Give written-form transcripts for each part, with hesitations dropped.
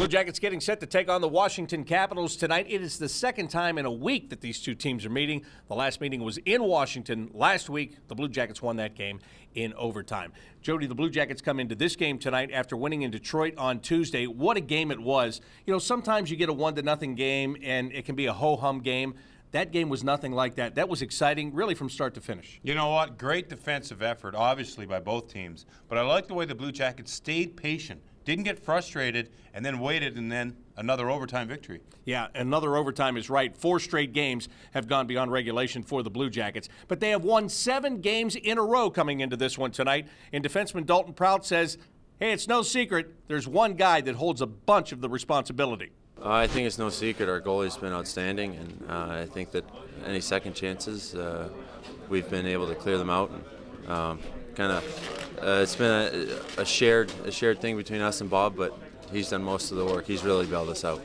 Blue Jackets getting set to take on the Washington Capitals tonight. It is the second time in a week that these two teams are meeting. The last meeting was in Washington last week. The Blue Jackets won that game in overtime. Jody, the Blue Jackets come into this game tonight after winning in Detroit on Tuesday. What a game it was. You know, sometimes you get a 1-0 game and it can be a ho-hum game. That game was nothing like that. That was exciting, really, from start to finish. You know what? Great defensive effort, obviously, by both teams. But I like the way the Blue Jackets stayed patient, didn't get frustrated, and then waited, and then another overtime victory. Yeah, another overtime is right. 4 straight games have gone beyond regulation for the Blue Jackets. But they have won 7 games in a row coming into this one tonight. And defenseman Dalton Prout says, hey, it's no secret, there's one guy that holds a bunch of the responsibility. I think it's no secret. Our goalie's been outstanding, and I think that any second chances, we've been able to clear them out. It's been a shared thing between us and Bob, but he's done most of the work. He's really bailed us out.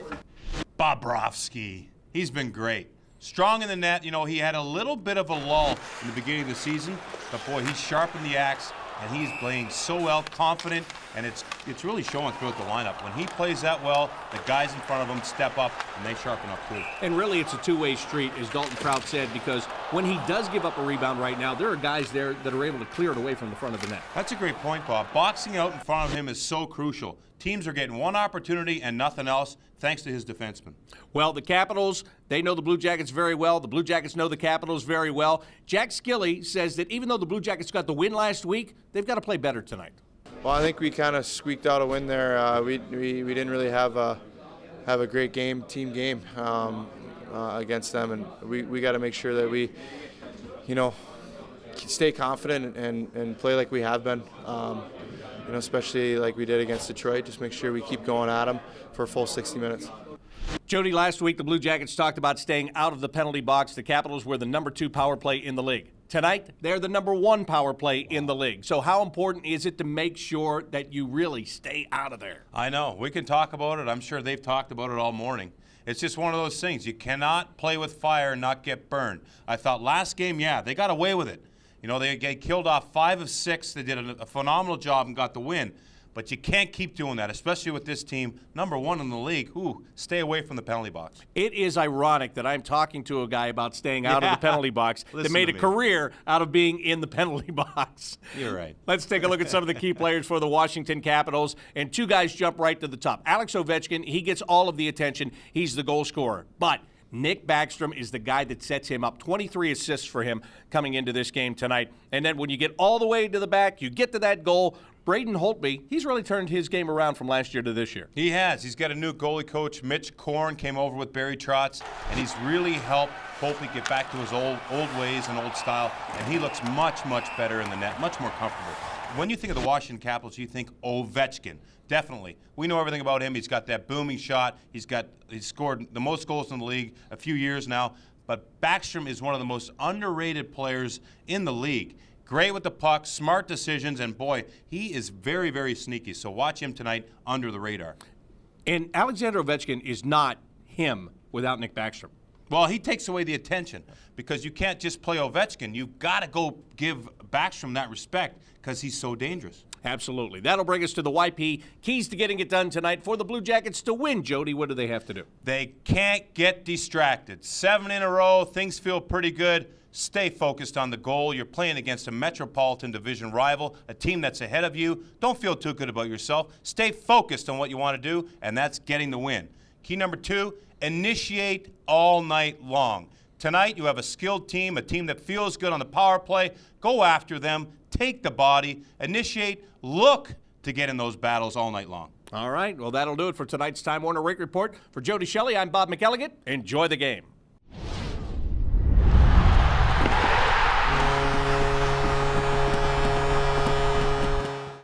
Bobrovsky, he's been great. Strong in the net. You know, he had a little bit of a lull in the beginning of the season, but boy, he's sharpened the axe. And he's playing so well, confident, and it's really showing throughout the lineup. When he plays that well, the guys in front of him step up, and they sharpen up too. And really, it's a two-way street, as Dalton Prout said, because when he does give up a rebound right now, there are guys there that are able to clear it away from the front of the net. That's a great point, Bob. Boxing out in front of him is so crucial. Teams are getting one opportunity and nothing else, thanks to his defenseman. Well, the Capitals, they know the Blue Jackets very well. The Blue Jackets know the Capitals very well. Jack Shelley says that even though the Blue Jackets got the win last week, they've got to play better tonight. Well, I think we kind of squeaked out a win there. We didn't really have a great team game against them, and we got to make sure that we, stay confident and play like we have been. Especially like we did against Detroit. Just make sure we keep going at them for a full 60 minutes. Jody, last week the Blue Jackets talked about staying out of the penalty box. The Capitals were the number 2 power play in the league. Tonight, they're the number 1 power play in the league. So how important is it to make sure that you really stay out of there? I know. We can talk about it. I'm sure they've talked about it all morning. It's just one of those things. You cannot play with fire and not get burned. I thought last game, they got away with it. You know, they killed off 5 of 6. They did a phenomenal job and got the win. But you can't keep doing that, especially with this team, number 1 in the league. Stay away from the penalty box. It is ironic that I'm talking to a guy about staying out of the penalty box that made a career out of being in the penalty box. You're right. Let's take a look at some of the key players for the Washington Capitals. And 2 guys jump right to the top. Alex Ovechkin, he gets all of the attention. He's the goal scorer. But Nick Backstrom is the guy that sets him up. 23 assists for him coming into this game tonight. And then when you get all the way to the back, you get to that goal. Braden Holtby, he's really turned his game around from last year to this year. He has. He's got a new goalie coach. Mitch Korn came over with Barry Trotz, and he's really helped Holtby get back to his old ways and old style. And he looks much, much better in the net, much more comfortable. When you think of the Washington Capitals, you think Ovechkin. Definitely. We know everything about him. He's got that booming shot. He's scored the most goals in the league a few years now. But Backstrom is one of the most underrated players in the league. Great with the puck, smart decisions, and boy, he is very, very sneaky. So watch him tonight under the radar. And Alexander Ovechkin is not him without Nick Backstrom. Well, he takes away the attention because you can't just play Ovechkin. You've got to go give Backstrom that respect because he's so dangerous. Absolutely. That'll bring us to the YP. Keys to getting it done tonight for the Blue Jackets to win. Jody, what do they have to do? They can't get distracted. 7 in a row. Things feel pretty good. Stay focused on the goal. You're playing against a Metropolitan Division rival, a team that's ahead of you. Don't feel too good about yourself. Stay focused on what you want to do, and that's getting the win. Key number 2, initiate all night long. Tonight, you have a skilled team, a team that feels good on the power play. Go after them. Take the body. Initiate. Look to get in those battles all night long. All right. Well, that'll do it for tonight's Time Warner Rink Report. For Jody, Shelley, I'm Bob McElligott. Enjoy the game.